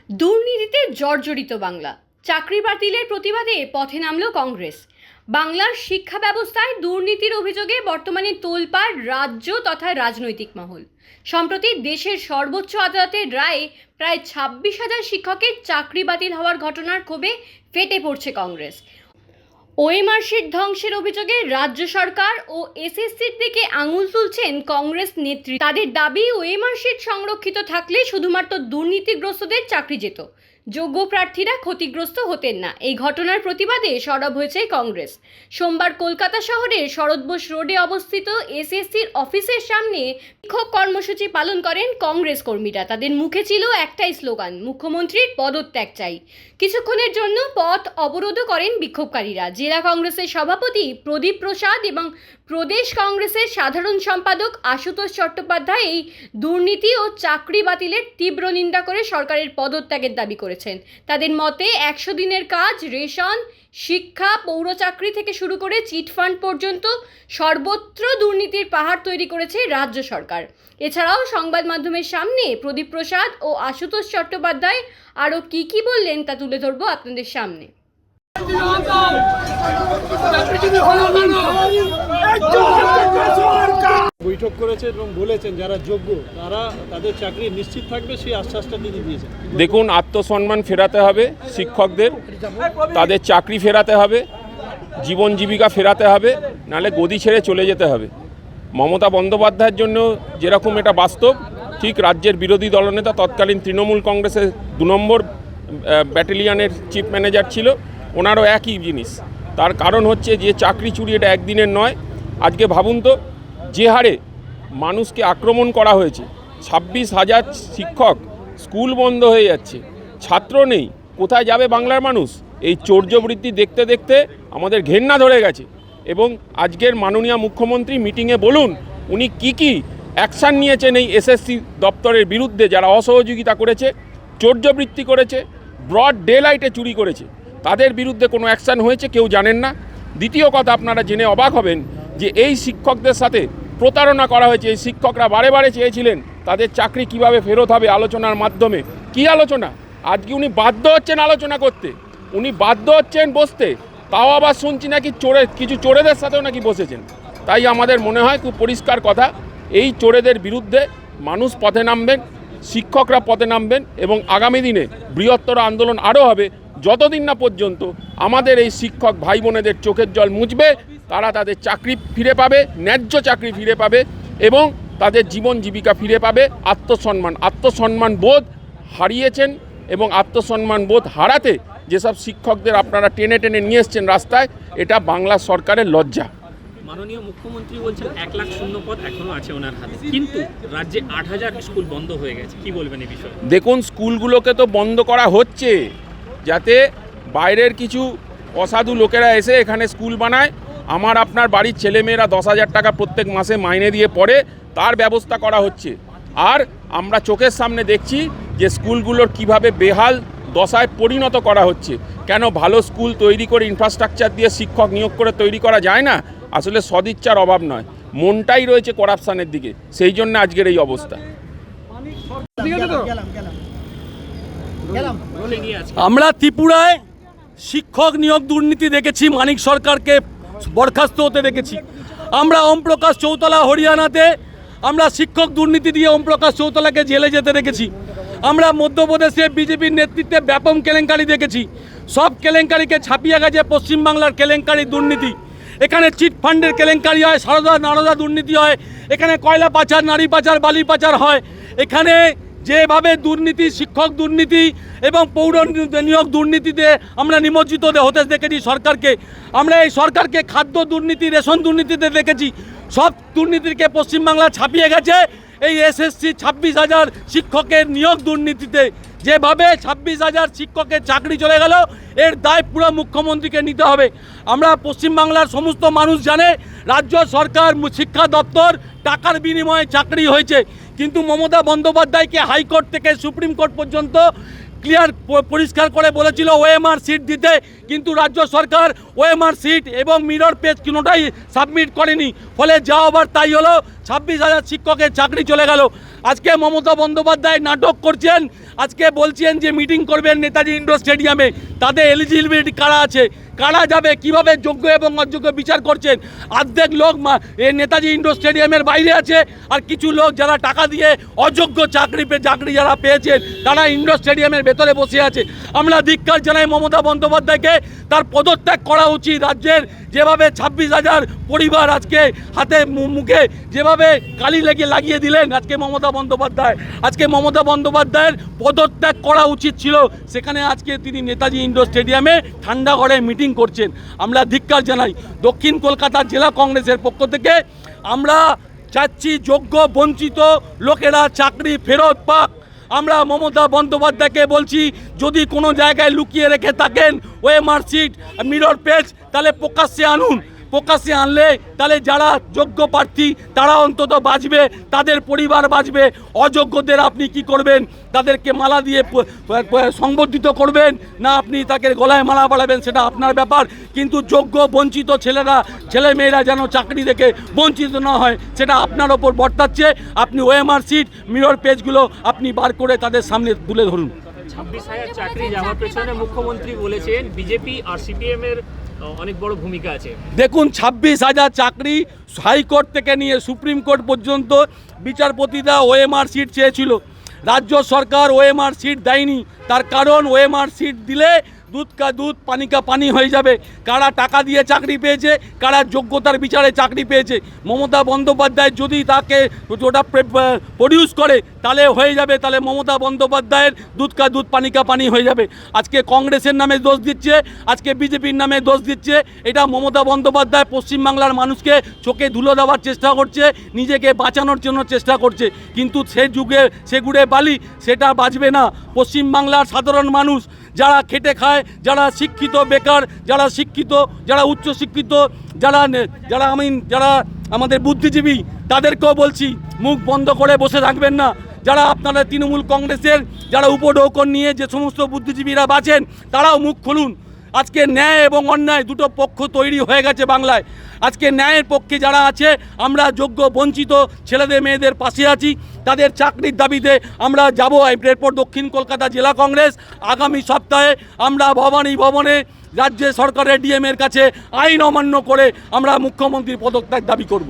দুর্নীতিতে জর্জরিত বাংলা, চাকরি বাতিলের প্রতিবাদে পথে নামল কংগ্রেস। বাংলার শিক্ষা ব্যবস্থায় দুর্নীতির অভিযোগে বর্তমানে তোলপাড় রাজ্য তথা রাজনৈতিক মহল। সম্প্রতি দেশের সর্বোচ্চ আদালতের রায়ে প্রায় 26,000 শিক্ষকের চাকরি বাতিল হওয়ার ঘটনার ক্ষোভে ফেটে পড়ছে কংগ্রেস। ওএমআর শিট ধ্বংসের অভিযোগে রাজ্য সরকার ও এসএসসির দিকে আঙুল তুলছেন কংগ্রেস নেত্রী। তাদের দাবি, ওএমআর শিট সংরক্ষিত থাকলে শুধুমাত্র দুর্নীতিগ্রস্তদের চাকরি যেত, যোগ্য প্রার্থীরা ক্ষতিগ্রস্ত হতেন না। এই ঘটনার প্রতিবাদে সরব হয়েছে কংগ্রেস। সোমবার কলকাতা শহরের শরৎ বোস রোডে অবস্থিত এসএসসির অফিসের সামনে বিক্ষোভ কর্মসূচি পালন করেন কংগ্রেস কর্মীরা। তাদের মুখে ছিল একটাই স্লোগান, মুখ্যমন্ত্রীর পদত্যাগ চাই। কিছুক্ষণের জন্য পথ অবরোধ করেন বিক্ষোভকারীরা। জেলা কংগ্রেসের সভাপতি প্রদীপ প্রসাদ এবং প্রদেশ কংগ্রেসের সাধারণ সম্পাদক আশুতোষ চট্টোপাধ্যায় এই দুর্নীতি ও চাকরি বাতিলের তীব্র নিন্দা করে সরকারের পদত্যাগের দাবি করেছেন। তাদের মতে 100 দিনের কাজ, রেশন, শিক্ষা, পৌর চাকরি থেকে শুরু করে চিটফান্ড পর্যন্ত সর্বত্র দুর্নীতির পাহাড় তৈরি করেছে রাজ্য সরকার। এছাড়াও সংবাদ মাধ্যমের সামনে প্রদীপ প্রসাদ ও আশুতোষ চট্টোপাধ্যায় আরও কি বললেন তা তুলে ধরবো আপনাদের সামনে। বৈঠক করেছে এবং বলেছেন যারা যোগ্য তারা তাদের চাকরি নিশ্চিত থাকবে, সেই আশ্বাসটা তিনি দিয়েছেন। দেখুন, আত্মসম্মান ফেরাতে হবে শিক্ষকদের, তাদের চাকরি ফেরাতে হবে, জীবন জীবিকা ফেরাতে হবে, নাহলে গদি ছেড়ে চলে যেতে হবে। মমতা বন্দ্যোপাধ্যায়ের জন্য যেরকম এটা বাস্তব, ঠিক রাজ্যের বিরোধী দলনেতা তৎকালীন তৃণমূল কংগ্রেসের 2 নম্বর ব্যাটালিয়নের চিফ ম্যানেজার ছিল, ওনারও একই জিনিস। তার কারণ হচ্ছে যে চাকরি চুরি এটা একদিনের নয়। আজকে ভাবুন তো, যে হারে মানুষকে আক্রমণ করা হয়েছে, 26,000 শিক্ষক, স্কুল বন্ধ হয়ে যাচ্ছে, ছাত্র নেই, কোথায় যাবে বাংলার মানুষ? এই চৌর্যবৃত্তি দেখতে দেখতে আমাদের ঘেন্না ধরে গেছে। এবং আজকের মাননীয় মুখ্যমন্ত্রী মিটিংয়ে বলুন উনি কি অ্যাকশান নিয়েছেন এই এসএসসি দপ্তরের বিরুদ্ধে, যারা অসহযোগিতা করেছে, চৌর্যবৃত্তি করেছে, ব্রড ডে লাইটে চুরি করেছে, তাদের বিরুদ্ধে কোনো অ্যাকশান হয়েছে কেউ জানেন না। দ্বিতীয় কথা, আপনারা জেনে অবাক হবেন যে এই শিক্ষকদের সাথে প্রতারণা করা হয়েছে। এই শিক্ষকরা বারে চেয়েছিলেন তাদের চাকরি কিভাবে ফেরত হবে আলোচনার মাধ্যমে। কি আলোচনা? আজকে উনি বাধ্য হচ্ছেন আলোচনা করতে, উনি বাধ্য হচ্ছেন বসতে, তাও আবার শুনছি নাকি কিছু চোরেদের সাথেও নাকি বসেছেন। তাই আমাদের মনে হয় খুব পরিষ্কার কথা, এই চোরেদের বিরুদ্ধে মানুষ পথে নামবেন, শিক্ষকরা পথে নামবেন এবং আগামী দিনে বৃহত্তর আন্দোলন আরও হবে, যতদিন না পর্যন্ত আমাদের এই শিক্ষক ভাই বোনেদের চোখের জল মুছবে, তারা তাদের চাকরি ফিরে পাবে, ন্যায্য চাকরি ফিরে পাবে এবং তাদের জীবন জীবিকা ফিরে পাবে। আত্মসম্মান বোধ হারিয়েছেন এবং আত্মসম্মান বোধ হারাতে যেসব শিক্ষকদের আপনারা টেনে নিয়ে এসছেন রাস্তায়, এটা বাংলা সরকারের লজ্জা। মাননীয় মুখ্যমন্ত্রী বলছেন 1 লাখ শূন্য পদ এখনো আছে ওনার হাতে, কিন্তু রাজ্যে 8,000 স্কুল বন্ধ হয়ে গেছে। কি বলবেন এই বিষয়ে? দেখুন, স্কুলগুলোকে তো বন্ধ করা হচ্ছে যাতে বাইরের কিছু অসাধু লোকেরা এসে এখানে স্কুল বানায়, আমার আপনার বাড়ির ছেলেমেয়েরা 10,000 টাকা প্রত্যেক মাসে মাইনে দিয়ে পড়ে, তার ব্যবস্থা করা হচ্ছে। আর আমরা চোখের সামনে দেখছি যে স্কুলগুলোর কিভাবে বেহাল দশায় পরিণত করা হচ্ছে। কেন ভালো স্কুল তৈরি করে ইনফ্রাস্ট্রাকচার দিয়ে শিক্ষক নিয়োগ করে তৈরি করা যায় না? আসলে সদিচ্ছার অভাব নয়, মনটাই রয়েছে করাপশানের দিকে, সেই জন্য আজকের এই অবস্থা। আমরা ত্রিপুরায় শিক্ষক নিয়োগ দুর্নীতি দেখেছি, মানিক সরকারকে বরখাস্ত হতে দেখেছি। আমরা ওমপ্রকাশ চৌতলা হরিয়ানাতে আমরা শিক্ষক দুর্নীতি দিয়ে ওমপ্রকাশ চৌতলাকে জেলে যেতে দেখেছি। আমরা মধ্যপ্রদেশে বিজেপির নেতৃত্বে ব্যাপক কেলেঙ্কারি দেখেছি। সব কেলেঙ্কারিকে ছাপিয়ে গেছে পশ্চিমবাংলার কেলেঙ্কারি দুর্নীতি। এখানে চিটফান্ডের কেলেঙ্কারি হয়, সারদা নারদা দুর্নীতি হয়, এখানে কয়লা পাচার, নারী পাচার, বালি পাচার হয়। এখানে যেভাবে দুর্নীতি, শিক্ষক দুর্নীতি এবং পৌর নিয়োগ দুর্নীতিতে আমরা নিমজ্জিত হতে দেখেছি সরকারকে। আমরা এই সরকারকে খাদ্য দুর্নীতি, রেশন দুর্নীতিতে দেখেছি। সব দুর্নীতিকে পশ্চিমবাংলা ছাপিয়ে গেছে এই এসএসসি 26,000 শিক্ষকের নিয়োগ দুর্নীতিতে। যেভাবে 26,000 শিক্ষকের চাকরি চলে গেল, এর দায় পুরো মুখ্যমন্ত্রীকে নিতে হবে। আমরা পশ্চিমবাংলার সমস্ত মানুষ জানে রাজ্য সরকার শিক্ষা দপ্তর টাকার বিনিময়ে চাকরি হয়েছে, কিন্তু মমতা বন্দ্যোপাধ্যায়কে হাইকোর্ট থেকে সুপ্রিম কোর্ট পর্যন্ত পরিষ্কার করে বলেছিল ওএমআর সিট দিতে, কিন্তু রাজ্য সরকার ওএমআর সিট এবং মিরর পেজ কোনোটাই সাবমিট করেনি। ফলে যা হবার তাই হলো, 26,000 শিক্ষকের চাকরি চলে গেল। আজকে মমতা বন্দ্যোপাধ্যায় নাটক করছেন, আজকে বলছেন যে মিটিং করবেন নেতাজি ইন্ডোর স্টেডিয়ামে। তাদের এলিজিবিলিটি কারা আছে, কারা যাবে, কিভাবে যোগ্য এবং অযোগ্য বিচার করছেন? অর্ধেক লোক নেতাজি ইন্ডোর স্টেডিয়ামের বাইরে আছে, আর কিছু লোক যারা টাকা দিয়ে অযোগ্য চাকরি যারা পেয়েছেন তারা ইন্ডোর স্টেডিয়ামের ভেতরে বসে আছে। আমরা ধিক্কার জানাই মমতা বন্দ্যোপাধ্যায়কে, তার পদত্যাগ করা উচিত। রাজ্যের যেভাবে 26,000 পরিবার আজকে হাতে মুখে যেভাবে কালি লাগিয়ে দিলেন আজকে মমতা বন্দ্যোপাধ্যায়ের পদত্যাগ করা উচিত ছিল। সেখানে আজকে তিনি নেতাজি ইন্ডোর স্টেডিয়ামে ঠান্ডা ঘরে মিটিং করছেন। আমরা ধিক্কার জানাই। দক্ষিণ কলকাতা জেলা কংগ্রেসের পক্ষ থেকে আমরা চাচ্ছি যোগ্য বঞ্চিত লোকেরা চাকরি ফেরত পাক। আমরা মমতা বন্দ্যোপাধ্যায়কে বলছি, যদি কোনো জায়গায় লুকিয়ে রেখে থাকেন ওএমআর সিট, মিরর পেজ, তাহলে প্রকাশ্যে আনুন। প্রকাশ্যে আনলে তাহলে যারা যোগ্য প্রার্থী তারা অন্তত বাঁচবে, তাদের পরিবার বাঁচবে। অযোগ্যদের আপনি কি করবেন? তাদেরকে মালা দিয়ে সংবর্ধিত করবেন, না আপনি তাকে গলায় মালা পরাবেন, সেটা আপনার ব্যাপার। কিন্তু যোগ্য বঞ্চিত ছেলেমেয়েরা যেন চাকরি থেকে বঞ্চিত না হয়, সেটা আপনার ওপর বর্তাচ্ছে। আপনি ওএমআর সিট, মিরর পেজগুলো আপনি বার করে তাদের সামনে তুলে ধরুন। 26,000 চাকরি যাওয়ার পেছনে মুখ্যমন্ত্রী বলেছেন বিজেপি আর সিপিএম এর অনেক বড় ভূমিকা আছে। দেখুন, 26,000 চাকরি হাইকোর্ট থেকে নিয়ে সুপ্রিম কোর্ট পর্যন্ত বিচারপতিরা ওএমআর সিট চেয়েছিল। রাজ্য সরকার ওএমআর সিট দেয়নি। তার কারণ ওএমআর সিট দিলে দুধ কা দুধ পানি কা পানি হয়ে যাবে। কারা টাকা দিয়ে চাকরি পেয়েছে, কারা যোগ্যতার বিচারে চাকরি পেয়েছে। মমতা বন্দ্যোপাধ্যায় যদি তাকে ওটা প্রডিউস করে তাহলে হয়ে যাবে, তাহলে মমতা বন্দ্যোপাধ্যায়ের দুধ কা দুধ পানি কা পানি হয়ে যাবে। আজকে কংগ্রেসের নামে দোষ দিচ্ছে, আজকে বিজেপির নামে দোষ দিচ্ছে। এটা মমতা বন্দ্যোপাধ্যায় পশ্চিমবাংলার মানুষকে চোখে ধুলো দেওয়ার চেষ্টা করছে, নিজেকে বাঁচানোর জন্য চেষ্টা করছে। কিন্তু সে যুগে সে গুড়ে বালি, সেটা বাঁচবে না। পশ্চিমবাংলার সাধারণ মানুষ যারা খেটে খায়, যারা শিক্ষিত বেকার, যারা শিক্ষিত, যারা উচ্চশিক্ষিত, যারা আমাদের বুদ্ধিজীবী, তাদেরকেও বলছি মুখ বন্ধ করে বসে থাকবেন না। যারা আপনারা তৃণমূল কংগ্রেসের যারা উপঢৌকন নিয়ে যে সমস্ত বুদ্ধিজীবীরা বাঁচেন, তারাও মুখ খুলুন। আজকে ন্যায় এবং অন্যায় দুটো পক্ষ তৈরি হয়ে গেছে বাংলায়। আজকে ন্যায়ের পক্ষে যারা আছে, আমরা যোগ্য বঞ্চিত ছেলেদের মেয়েদের পাশে আছি। তাদের চাকরির দাবিতে আমরা যাব। এরপর দক্ষিণ কলকাতা জেলা কংগ্রেস আগামী সপ্তাহে আমরা ভবানী ভবনে রাজ্য সরকারের ডিএমের কাছে আইন অমান্য করে আমরা মুখ্যমন্ত্রীর পদত্যাগ দাবি করব।